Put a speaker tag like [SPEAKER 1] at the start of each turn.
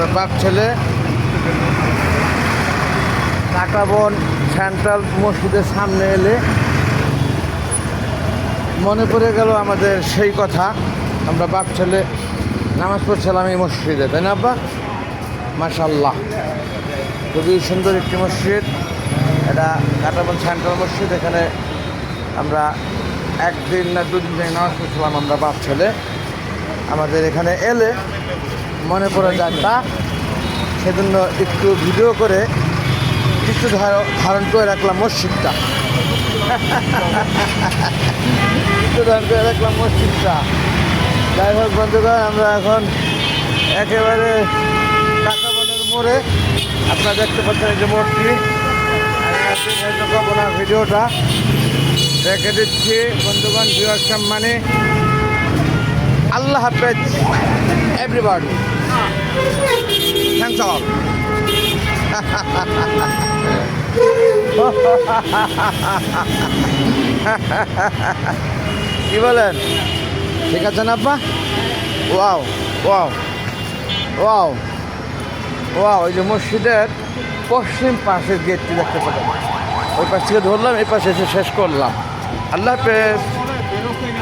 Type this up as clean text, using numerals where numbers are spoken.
[SPEAKER 1] আমার বাপ ছেলে কাঁটাবন সেন্ট্রাল মসজিদের সামনে এলে মনে পড়ে গেল আমাদের সেই কথা, আমরা বাপ ছেলে নামাজ পড়ছিলাম এই মসজিদে, তাই না আব্বা? মাশাআল্লাহ, খুবই সুন্দর একটি মসজিদ। এটা কাঁটাবন সেন্ট্রাল মসজিদ। এখানে আমরা একদিন না দুদিন থেকে নামাজ পড়ছিলাম আমরা বাপ ছেলে। আমাদের এখানে এলে মনে পড়ে যায় তা, সেজন্য একটু ভিডিও করে কিছু ধারণ করে রাখলাম মসজিদটা। একটু ধারণ করে রাখলাম মসজিদটা। যাই হোক বন্ধুগণ, আমরা এখন একেবারে কাঁটাবনের মোড়ে, আপনারা দেখতে পাচ্ছেন এই যে মোড়টি। আমি ভিডিওটা রেখে দিচ্ছি বন্ধুগণ, ভিউয়ার সম্মানে। আল্লাহ হাফেজ এভরিবডি, থ্যাংকস অল। কি বলেন, ঠিক আছে না আব্বা? ওয়াও ওয়াও ওয়াও ওয়াও, ওই যে মসজিদের পশ্চিম পাশের গেটটি দেখতে পেলাম, ওই পাশ থেকে ধরলাম, এই পাশে এসে শেষ করলাম। আল্লাহ হাফেজ।